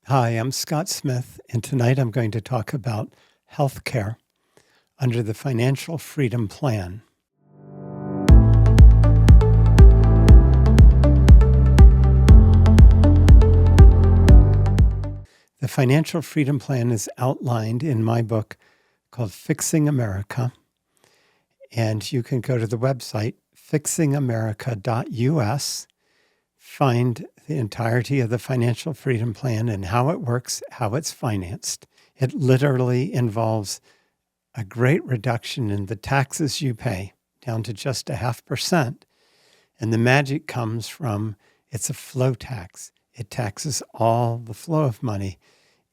Hi, I'm Scott Smith, and tonight I'm going to talk about healthcare under the Financial Freedom Plan. The Financial Freedom Plan is outlined in my book called Fixing America, and you can go to the website fixingamerica.us, find the entirety of the Financial Freedom Plan and how it works, how it's financed. It literally involves a great reduction in the taxes you pay, down to just 0.5%. And the magic comes from it's a flow tax. It taxes all the flow of money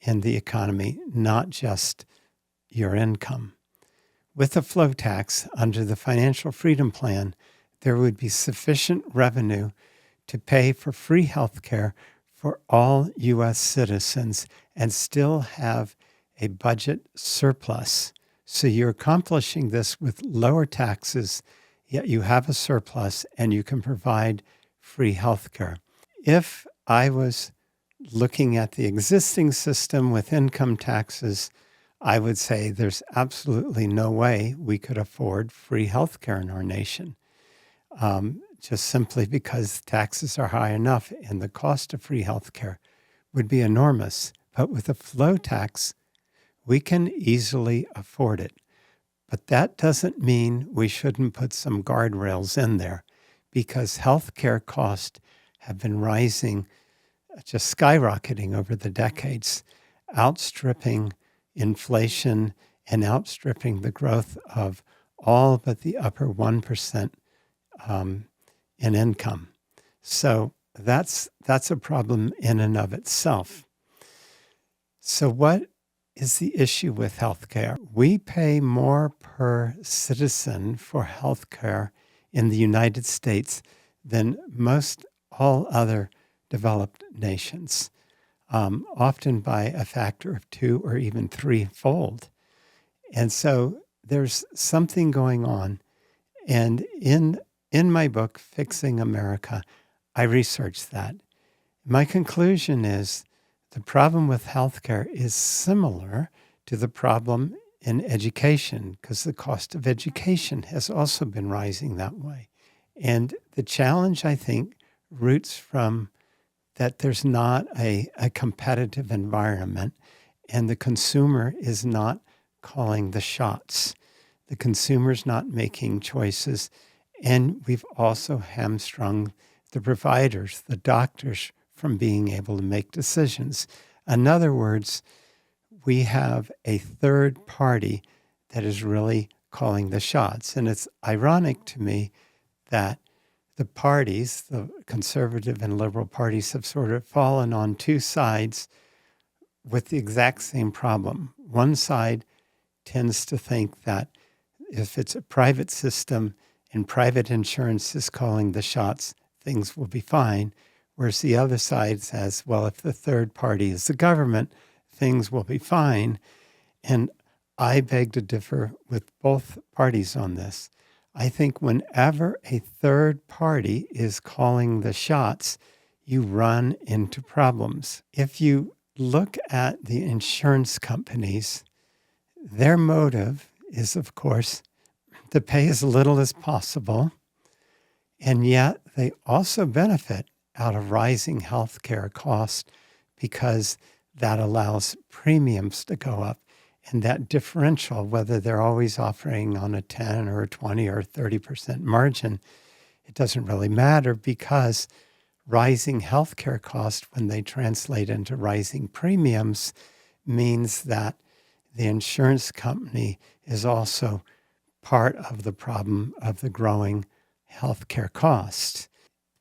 in the economy, not just your income. With a flow tax under the Financial Freedom Plan, there would be sufficient revenue to pay for free health care for all U.S. citizens and still have a budget surplus. So you're accomplishing this with lower taxes, yet you have a surplus and you can provide free health care. If I was looking at the existing system with income taxes, I would say there's absolutely no way we could afford free health care in our nation, just simply because taxes are high enough and the cost of free health care would be enormous. But with a flow tax, we can easily afford it. But that doesn't mean we shouldn't put some guardrails in there, because healthcare costs have been rising, just skyrocketing over the decades, outstripping inflation and outstripping the growth of all but the upper 1% in income. So that's a problem in and of itself. So what is the issue with healthcare? We pay more per citizen for healthcare in the United States than most all other developed nations, often by a factor of 2 or even 3-fold. And so there's something going on. And in my book, Fixing America, I researched that. My conclusion is the problem with healthcare is similar to the problem in education, because the cost of education has also been rising that way. And the challenge, I think, roots from that there's not a competitive environment, and the consumer is not calling the shots. The consumer's not making choices. And we've also hamstrung the providers, the doctors, from being able to make decisions. In other words, we have a third party that is really calling the shots. And it's ironic to me that the parties, the conservative and liberal parties, have sort of fallen on two sides with the exact same problem. One side tends to think that if it's a private system and private insurance is calling the shots, things will be fine. Whereas the other side says, well, if the third party is the government, things will be fine. And I beg to differ with both parties on this. I think whenever a third party is calling the shots, you run into problems. If you look at the insurance companies, their motive is, of course, to pay as little as possible, and yet they also benefit out of rising healthcare costs because that allows premiums to go up. And that differential, whether they're always offering on a 10 or a 20 or 30% margin, it doesn't really matter, because rising healthcare costs, when they translate into rising premiums, means that the insurance company is also part of the problem of the growing healthcare costs.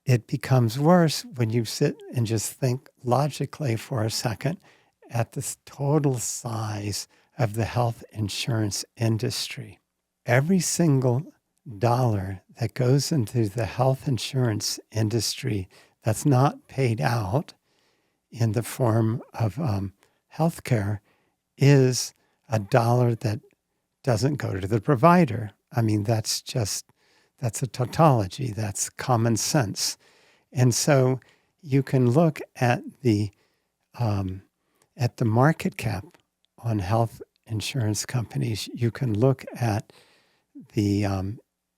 It becomes worse when you sit and just think logically for a second at the total size of the health insurance industry. Every single dollar that goes into the health insurance industry that's not paid out in the form of healthcare is a dollar that doesn't go to the provider. I mean, that's a tautology. That's common sense. And so you can look at the at the market cap on health insurance companies, you can look at the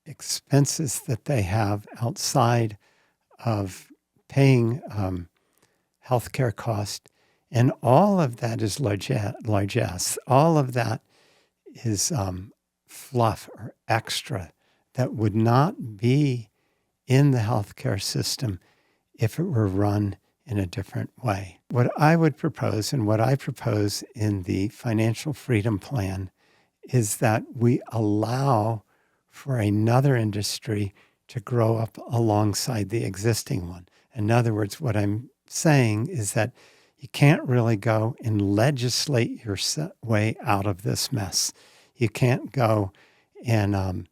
expenses that they have outside of paying healthcare cost, and all of that is largesse. All of that is fluff or extra that would not be in the healthcare system if it were run in a different way. What I would propose, and what I propose in the Financial Freedom Plan, is that we allow for another industry to grow up alongside the existing one. In other words, what I'm saying is that you can't really go and legislate your way out of this mess. You can't go and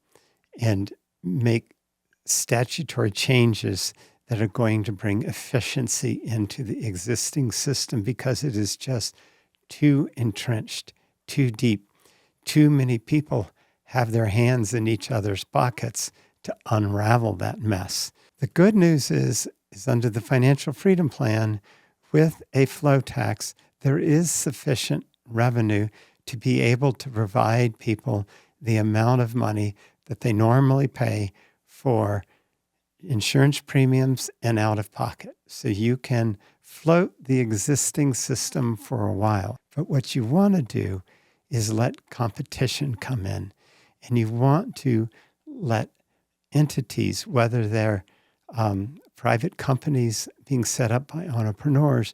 make statutory changes that are going to bring efficiency into the existing system because it is just too entrenched, too deep. Too many people have their hands in each other's pockets to unravel that mess. The good news is under the Financial Freedom Plan, with a flow tax, there is sufficient revenue to be able to provide people the amount of money that they normally pay for insurance premiums and out of pocket. So you can float the existing system for a while. But what you want to do is let competition come in. And you want to let entities, whether they're private companies being set up by entrepreneurs,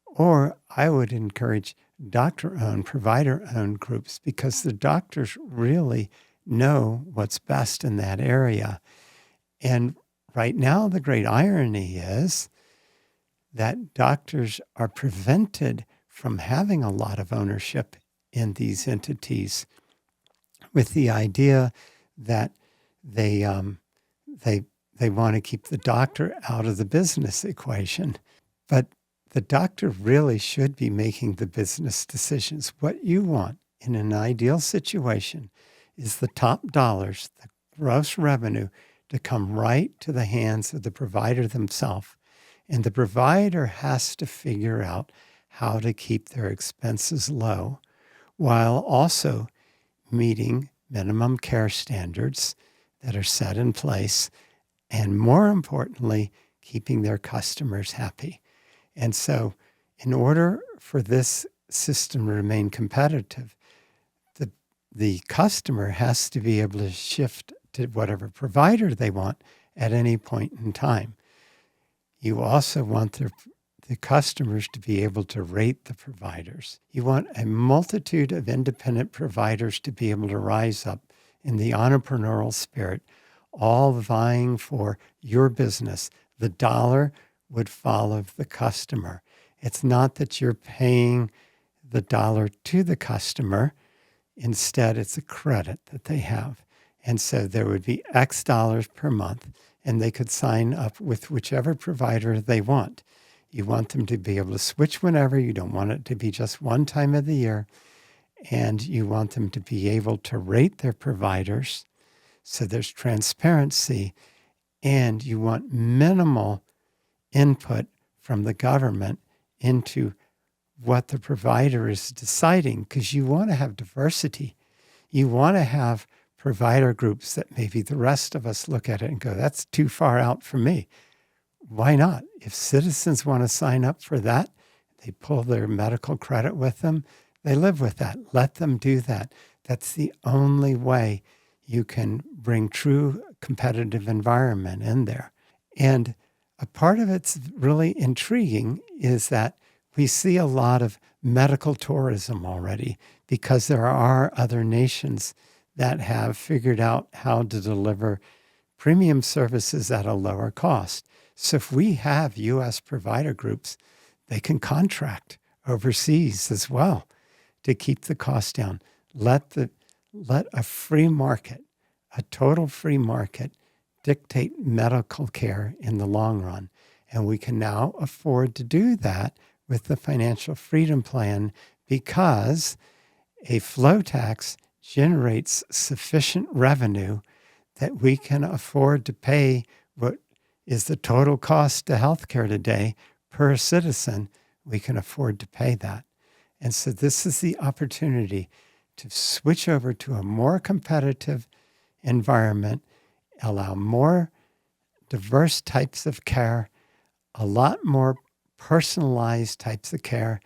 or I would encourage doctor-owned, provider-owned groups, because the doctors really know what's best in that area. And right now, the great irony is that doctors are prevented from having a lot of ownership in these entities with the idea that they want to keep the doctor out of the business equation. But the doctor really should be making the business decisions. What you want in an ideal situation is the top dollars, the gross revenue, to come right to the hands of the provider themselves. And the provider has to figure out how to keep their expenses low while also meeting minimum care standards that are set in place, and more importantly, keeping their customers happy. And so in order for this system to remain competitive, the customer has to be able to shift to whatever provider they want at any point in time. You also want the customers to be able to rate the providers. You want a multitude of independent providers to be able to rise up in the entrepreneurial spirit, all vying for your business. The dollar would follow the customer. It's not that you're paying the dollar to the customer. Instead, it's a credit that they have. And so there would be X dollars per month, and they could sign up with whichever provider they want. You want them to be able to switch whenever. You don't want it to be just one time of the year. And you want them to be able to rate their providers so there's transparency. And you want minimal input from the government into what the provider is deciding, because you want to have diversity. You want to have provider groups that maybe the rest of us look at it and go, that's too far out for me. Why not? If citizens want to sign up for that, they pull their medical credit with them, they live with that. Let them do that. That's the only way you can bring true competitive environment in there. And a part of it's really intriguing is that we see a lot of medical tourism already, because there are other nations that have figured out how to deliver premium services at a lower cost. So if we have U.S. provider groups, they can contract overseas as well to keep the cost down. Let a free market, a total free market, dictate medical care in the long run. And we can now afford to do that with the Financial Freedom Plan, because a flow tax generates sufficient revenue that we can afford to pay what is the total cost to healthcare today per citizen. We can afford to pay that. And so this is the opportunity to switch over to a more competitive environment, allow more diverse types of care, a lot more personalized types of care,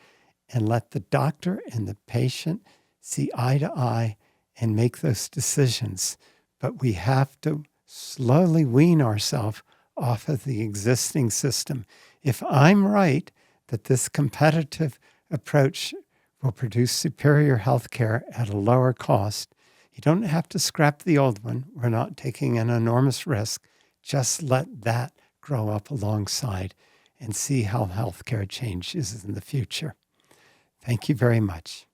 and let the doctor and the patient see eye to eye and make those decisions. But we have to slowly wean ourselves off of the existing system. If I'm right that this competitive approach will produce superior health care at a lower cost, you don't have to scrap the old one. We're not taking an enormous risk. Just let that grow up alongside and see how healthcare changes in the future. Thank you very much.